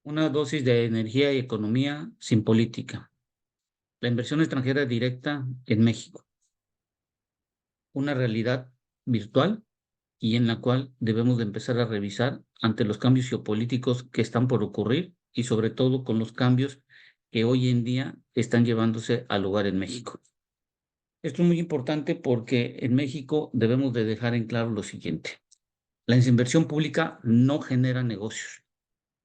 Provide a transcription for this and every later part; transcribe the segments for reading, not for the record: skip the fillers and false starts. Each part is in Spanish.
Una dosis de energía y economía sin política. La inversión extranjera directa en México. Una realidad virtual y en la cual debemos de empezar a revisar ante los cambios geopolíticos que están por ocurrir y sobre todo con los cambios que hoy en día están llevándose al lugar en México. Esto es muy importante porque en México debemos de dejar en claro lo siguiente. La inversión pública no genera negocios.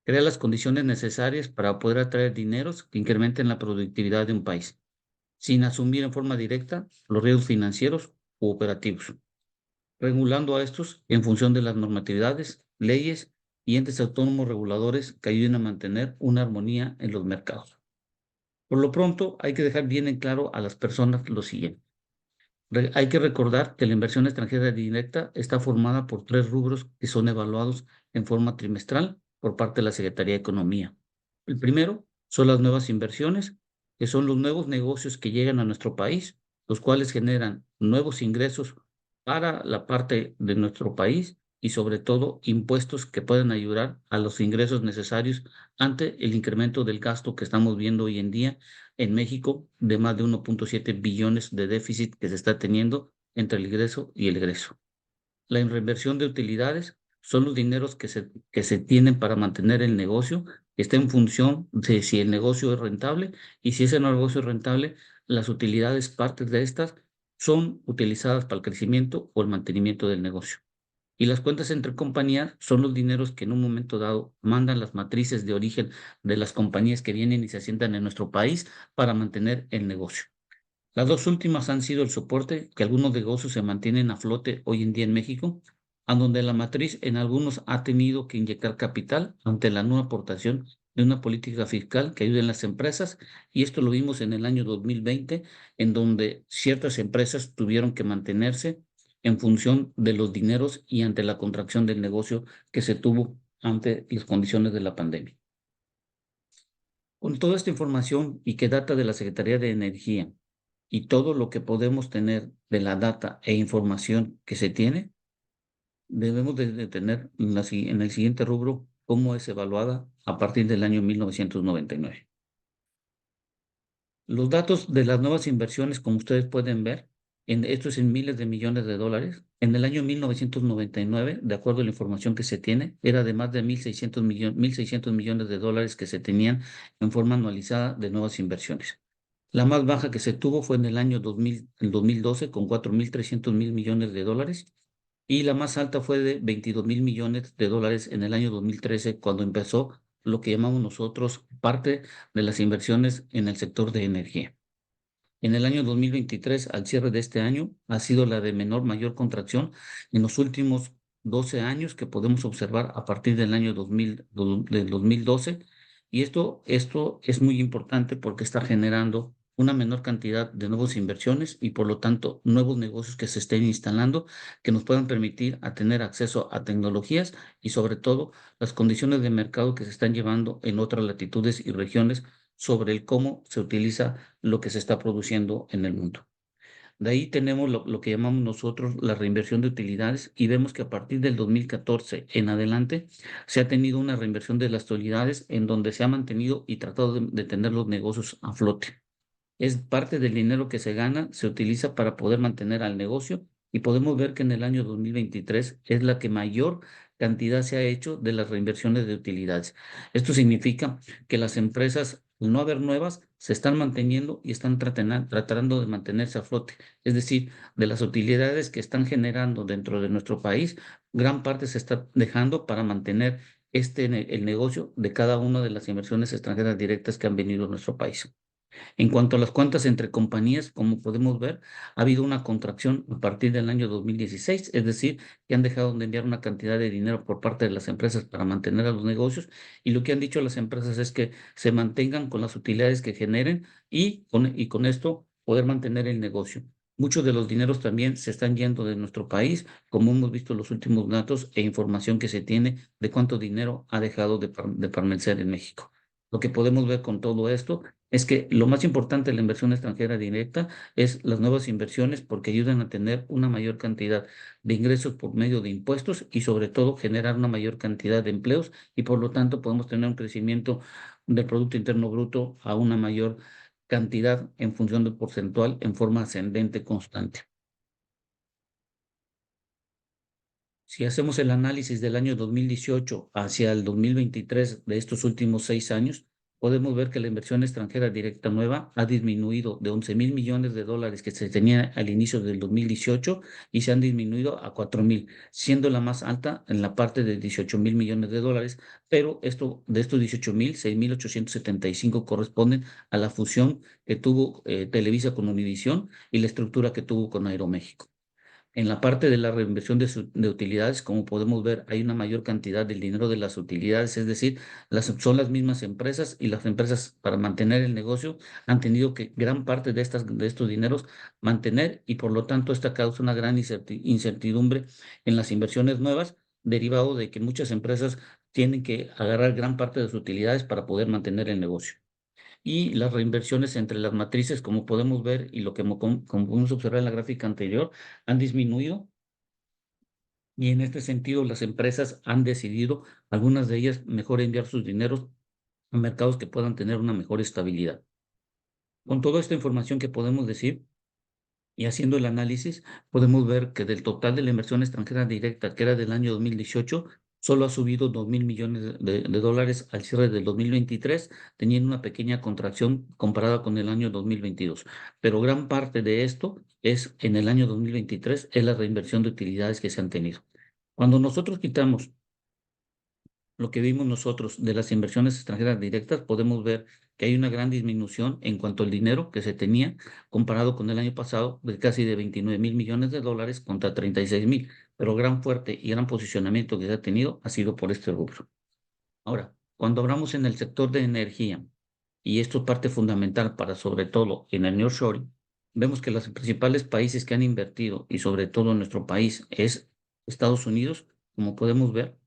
Crea las condiciones necesarias para poder atraer dineros que incrementen la productividad de un país, sin asumir en forma directa los riesgos financieros u operativos, regulando a estos en función de las normatividades, leyes y entes autónomos reguladores que ayuden a mantener una armonía en los mercados. Por lo pronto, hay que dejar bien en claro a las personas lo siguiente. Hay que recordar que la inversión extranjera directa está formada por tres rubros que son evaluados en forma trimestral por parte de la Secretaría de Economía. El primero son las nuevas inversiones, que son los nuevos negocios que llegan a nuestro país, los cuales generan nuevos ingresos para la parte de nuestro país y sobre todo impuestos que pueden ayudar a los ingresos necesarios ante el incremento del gasto que estamos viendo hoy en día en México de más de 1.7 billones de déficit que se está teniendo entre el ingreso y el egreso. La reinversión de utilidades son los dineros que se tienen para mantener el negocio, que está en función de si el negocio es rentable y si ese negocio es rentable, las utilidades, partes de estas, son utilizadas para el crecimiento o el mantenimiento del negocio. Y las cuentas entre compañías son los dineros que en un momento dado mandan las matrices de origen de las compañías que vienen y se asientan en nuestro país para mantener el negocio. Las dos últimas han sido el soporte que algunos negocios se mantienen a flote hoy en día en México, a donde la matriz en algunos ha tenido que inyectar capital ante la no aportación de una política fiscal que ayude en las empresas, y esto lo vimos en el año 2020, en donde ciertas empresas tuvieron que mantenerse en función de los dineros y ante la contracción del negocio que se tuvo ante las condiciones de la pandemia. Con toda esta información y que data de la Secretaría de Energía y todo lo que podemos tener de la data e información que se tiene, debemos de tener en el siguiente rubro cómo es evaluada a partir del año 1999. Los datos de las nuevas inversiones, como ustedes pueden ver, esto es en miles de millones de dólares. En el año 1999, de acuerdo a la información que se tiene, era de más de 1.600 millones de dólares que se tenían en forma anualizada de nuevas inversiones. La más baja que se tuvo fue en el año 2000, el 2012 con 4.300 mil millones de dólares, y la más alta fue de 22 mil millones de dólares en el año 2013 cuando empezó lo que llamamos nosotros parte de las inversiones en el sector de energía. En el año 2023, al cierre de este año, ha sido la de mayor contracción en los últimos 12 años que podemos observar a partir del año 2012. Y esto es muy importante porque está generando una menor cantidad de nuevas inversiones y por lo tanto nuevos negocios que se estén instalando que nos puedan permitir a tener acceso a tecnologías y sobre todo las condiciones de mercado que se están llevando en otras latitudes y regiones sobre el cómo se utiliza lo que se está produciendo en el mundo. De ahí tenemos lo que llamamos nosotros la reinversión de utilidades y vemos que a partir del 2014 en adelante se ha tenido una reinversión de las utilidades en donde se ha mantenido y tratado de tener los negocios a flote. Es parte del dinero que se gana, se utiliza para poder mantener al negocio y podemos ver que en el año 2023 es la que mayor cantidad se ha hecho de las reinversiones de utilidades. Esto significa que las empresas, al no haber nuevas, se están manteniendo y están tratando de mantenerse a flote. Es decir, de las utilidades que están generando dentro de nuestro país, gran parte se está dejando para mantener el negocio de cada una de las inversiones extranjeras directas que han venido a nuestro país. En cuanto a las cuentas entre compañías, como podemos ver, ha habido una contracción a partir del año 2016, es decir, que han dejado de enviar una cantidad de dinero por parte de las empresas para mantener a los negocios, y lo que han dicho las empresas es que se mantengan con las utilidades que generen y con esto poder mantener el negocio. Muchos de los dineros también se están yendo de nuestro país, como hemos visto los últimos datos e información que se tiene de cuánto dinero ha dejado de permanecer en México. Lo que podemos ver con todo esto es que lo más importante de la inversión extranjera directa es las nuevas inversiones porque ayudan a tener una mayor cantidad de ingresos por medio de impuestos y sobre todo generar una mayor cantidad de empleos y por lo tanto podemos tener un crecimiento del Producto Interno Bruto a una mayor cantidad en función del porcentual en forma ascendente constante. Si hacemos el análisis del año 2018 hacia el 2023 de estos últimos 6 años, podemos ver que la inversión extranjera directa nueva ha disminuido de 11.000 millones de dólares que se tenía al inicio del 2018 y se han disminuido a 4.000, siendo la más alta en la parte de 18.000 millones de dólares, pero de estos 18.000, 6.875 corresponden a la fusión que tuvo Televisa con Univisión y la estructura que tuvo con Aeroméxico. En la parte de la reinversión de utilidades, como podemos ver, hay una mayor cantidad del dinero de las utilidades, es decir, son las mismas empresas y las empresas para mantener el negocio han tenido que gran parte de estos dineros mantener y por lo tanto esta causa una gran incertidumbre en las inversiones nuevas, derivado de que muchas empresas tienen que agarrar gran parte de sus utilidades para poder mantener el negocio y las reinversiones entre las matrices, como podemos ver y lo que como podemos observar en la gráfica anterior, han disminuido y en este sentido las empresas han decidido, algunas de ellas, mejor enviar sus dineros a mercados que puedan tener una mejor estabilidad. Con toda esta información que podemos decir, y haciendo el análisis, podemos ver que del total de la inversión extranjera directa, que era del año 2018, solo ha subido 2.000 millones de dólares al cierre del 2023, teniendo una pequeña contracción comparada con el año 2022. Pero gran parte de esto es en el año 2023, es la reinversión de utilidades que se han tenido. Cuando nosotros quitamos lo que vimos nosotros de las inversiones extranjeras directas, podemos ver que hay una gran disminución en cuanto al dinero que se tenía comparado con el año pasado de casi de 29.000 millones de dólares contra 36.000, pero gran fuerte y gran posicionamiento que se ha tenido ha sido por este rubro. Ahora, cuando hablamos en el sector de energía, y esto es parte fundamental para sobre todo en el nearshoring, vemos que los principales países que han invertido y sobre todo en nuestro país es Estados Unidos, como podemos ver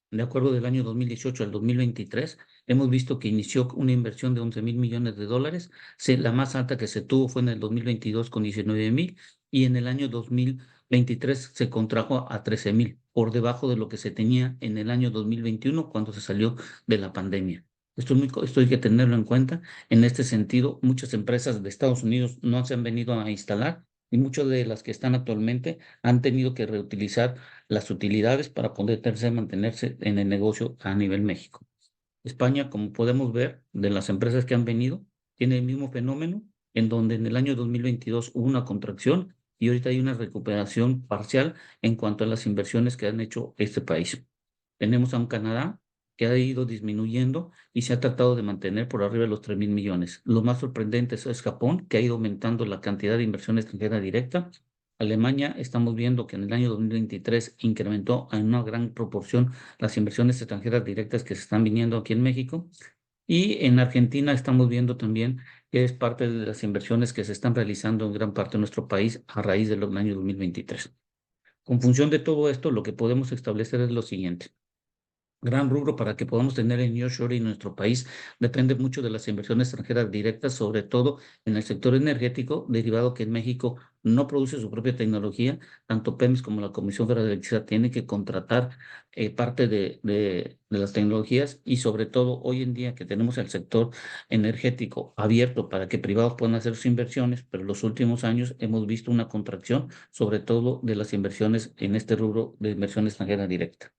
de acuerdo del año 2018 al 2023, hemos visto que inició una inversión de 11.000 millones de dólares. La más alta que se tuvo fue en el 2022 con 19.000 y en el año 2023 se contrajo a 13.000, por debajo de lo que se tenía en el año 2021 cuando se salió de la pandemia. Esto hay que tenerlo en cuenta. En este sentido, muchas empresas de Estados Unidos no se han venido a instalar y muchas de las que están actualmente han tenido que reutilizar las utilidades para poder mantenerse en el negocio a nivel México. España, como podemos ver, de las empresas que han venido, tiene el mismo fenómeno, en donde en el año 2022 hubo una contracción y ahorita hay una recuperación parcial en cuanto a las inversiones que han hecho este país. Tenemos a un Canadá que ha ido disminuyendo y se ha tratado de mantener por arriba de los 3.000 millones. Lo más sorprendente es Japón, que ha ido aumentando la cantidad de inversión extranjera directa. Alemania, estamos viendo que en el año 2023 incrementó en una gran proporción las inversiones extranjeras directas que se están viniendo aquí en México. Y en Argentina estamos viendo también que es parte de las inversiones que se están realizando en gran parte de nuestro país a raíz del año 2023. Con función de todo esto, lo que podemos establecer es lo siguiente. Gran rubro para que podamos tener el nearshoring en nuestro país depende mucho de las inversiones extranjeras directas, sobre todo en el sector energético, derivado que en México no produce su propia tecnología. Tanto Pemex como la Comisión Federal de Electricidad tienen que contratar parte de las tecnologías y sobre todo hoy en día que tenemos el sector energético abierto para que privados puedan hacer sus inversiones, pero en los últimos años hemos visto una contracción, sobre todo de las inversiones en este rubro de inversión extranjera directa.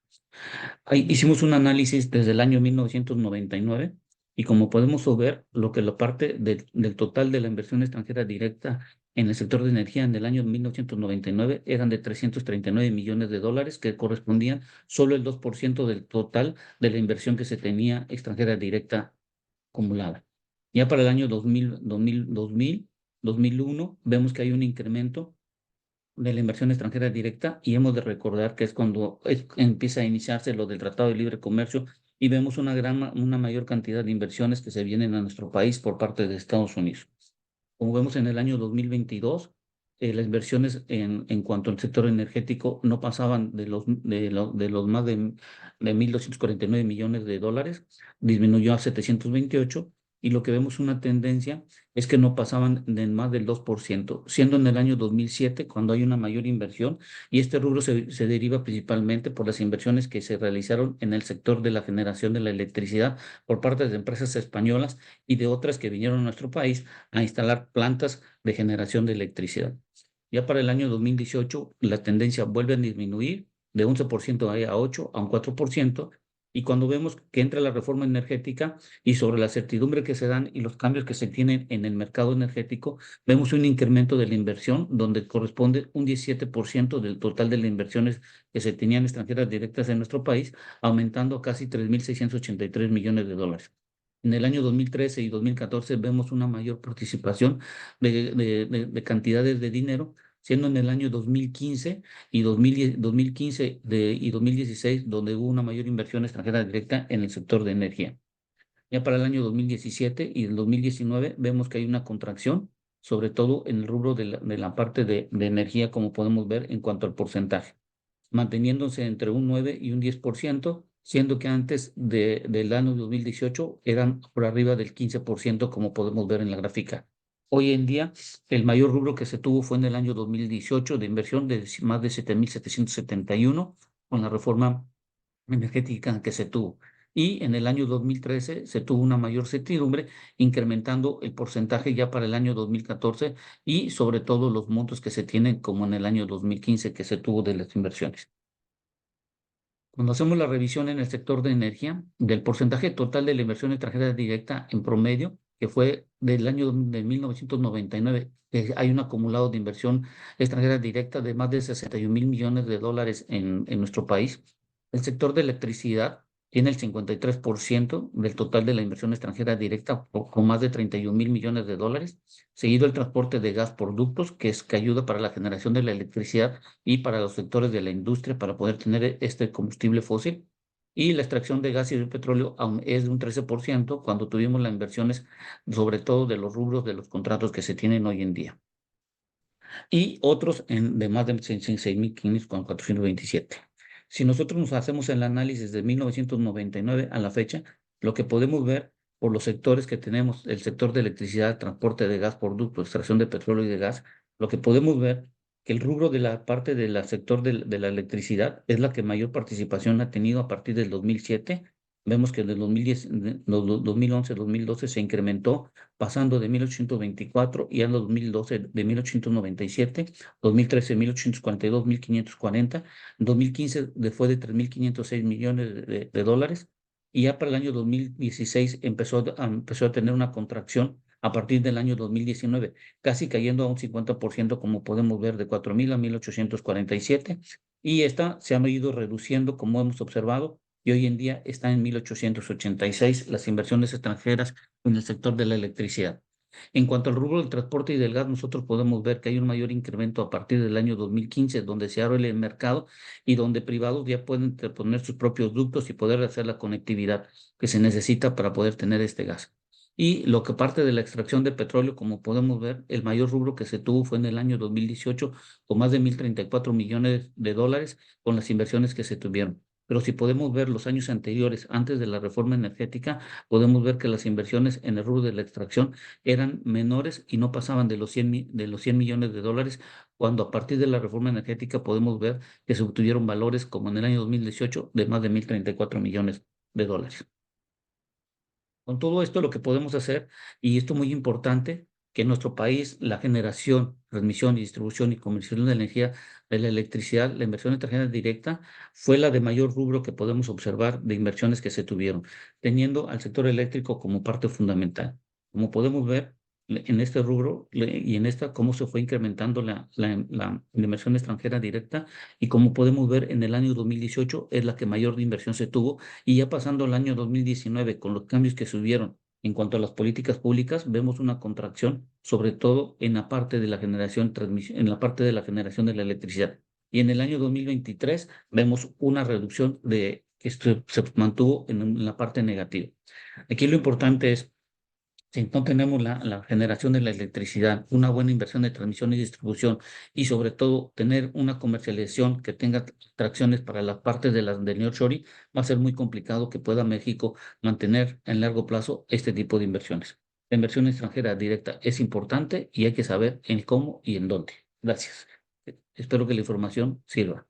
Ahí hicimos un análisis desde el año 1999 y como podemos ver, lo que la parte del total de la inversión extranjera directa en el sector de energía en el año 1999 eran de 339 millones de dólares que correspondían solo el 2% del total de la inversión que se tenía extranjera directa acumulada. Ya para el año 2001 vemos que hay un incremento de la inversión extranjera directa y hemos de recordar que es cuando empieza a iniciarse lo del Tratado de Libre Comercio y vemos una mayor cantidad de inversiones que se vienen a nuestro país por parte de Estados Unidos. Como vemos en el año 2022, las inversiones en cuanto al sector energético no pasaban de los más de 1.249 millones de dólares, disminuyó a 728, y lo que vemos una tendencia es que no pasaban de más del 2%, siendo en el año 2007 cuando hay una mayor inversión, y este rubro se deriva principalmente por las inversiones que se realizaron en el sector de la generación de la electricidad por parte de empresas españolas y de otras que vinieron a nuestro país a instalar plantas de generación de electricidad. Ya para el año 2018, la tendencia vuelve a disminuir de 11% a 8, a un 4%, y cuando vemos que entra la reforma energética y sobre la certidumbre que se dan y los cambios que se tienen en el mercado energético, vemos un incremento de la inversión donde corresponde un 17% del total de las inversiones que se tenían extranjeras directas en nuestro país, aumentando a casi 3.683 millones de dólares. En el año 2013 y 2014 vemos una mayor participación de cantidades de dinero, siendo en el año 2015 y 2015 y 2016 donde hubo una mayor inversión extranjera directa en el sector de energía. Ya para el año 2017 y el 2019 vemos que hay una contracción, sobre todo en el rubro de la parte de energía, como podemos ver en cuanto al porcentaje, manteniéndose entre un 9 y un 10%, siendo que antes del año 2018 eran por arriba del 15%, como podemos ver en la gráfica. Hoy en día, el mayor rubro que se tuvo fue en el año 2018 de inversión de más de 7.771 con la reforma energética que se tuvo. Y en el año 2013 se tuvo una mayor certidumbre, incrementando el porcentaje ya para el año 2014 y sobre todo los montos que se tienen como en el año 2015 que se tuvo de las inversiones. Cuando hacemos la revisión en el sector de energía, del porcentaje total de la inversión extranjera directa en promedio, que fue del año de 1999, que hay un acumulado de inversión extranjera directa de más de 61 mil millones de dólares en nuestro país. El sector de electricidad tiene el 53% del total de la inversión extranjera directa, con más de 31 mil millones de dólares, seguido el transporte de gas por ductos, que ayuda para la generación de la electricidad y para los sectores de la industria para poder tener este combustible fósil. Y la extracción de gas y de petróleo aún es de un 13% cuando tuvimos las inversiones, sobre todo de los rubros de los contratos que se tienen hoy en día. Y otros de más de 6.500 con 427. Si nosotros nos hacemos el análisis de 1999 a la fecha, lo que podemos ver por los sectores que tenemos, el sector de electricidad, transporte de gas por ducto, extracción de petróleo y de gas, lo que podemos ver que el rubro de la parte del sector de la electricidad es la que mayor participación ha tenido a partir del 2007. Vemos que del 2010, 2011, 2012 se incrementó, pasando de 1.824 y en 2012 de 1.897, 2013 1.842, 1.540, 2015 fue de 3.506 millones de dólares, y ya para el año 2016 empezó a tener una contracción a partir del año 2019, casi cayendo a un 50%, como podemos ver, de 4.000 a 1.847, y esta se ha ido reduciendo, como hemos observado, y hoy en día está en 1.886 las inversiones extranjeras en el sector de la electricidad. En cuanto al rubro del transporte y del gas, nosotros podemos ver que hay un mayor incremento a partir del año 2015, donde se abre el mercado y donde privados ya pueden poner sus propios ductos y poder hacer la conectividad que se necesita para poder tener este gas. Y lo que parte de la extracción de petróleo, como podemos ver, el mayor rubro que se tuvo fue en el año 2018, con más de 1.034 millones de dólares con las inversiones que se tuvieron. Pero si podemos ver los años anteriores, antes de la reforma energética, podemos ver que las inversiones en el rubro de la extracción eran menores y no pasaban de los 100 millones de dólares, cuando a partir de la reforma energética podemos ver que se obtuvieron valores como en el año 2018 de más de 1.034 millones de dólares. Con todo esto, lo que podemos hacer, y esto es muy importante, que en nuestro país la generación, transmisión y distribución y comercialización de la energía, de la electricidad, la inversión extranjera directa, fue la de mayor rubro que podemos observar de inversiones que se tuvieron, teniendo al sector eléctrico como parte fundamental. Como podemos ver en este rubro y en esta, cómo se fue incrementando la inversión extranjera directa, y como podemos ver en el año 2018 es la que mayor inversión se tuvo, y ya pasando el año 2019, con los cambios que se hubieron en cuanto a las políticas públicas, vemos una contracción, sobre todo en la parte de la generación, en la parte de la generación de la electricidad. Y en el año 2023 vemos una reducción que se mantuvo en la parte negativa. Aquí lo importante es Si no tenemos la generación de la electricidad, una buena inversión de transmisión y distribución y sobre todo tener una comercialización que tenga tracciones para las partes de las del nearshoring, va a ser muy complicado que pueda México mantener en largo plazo este tipo de inversiones. La inversión extranjera directa es importante y hay que saber en cómo y en dónde. Gracias. Espero que la información sirva.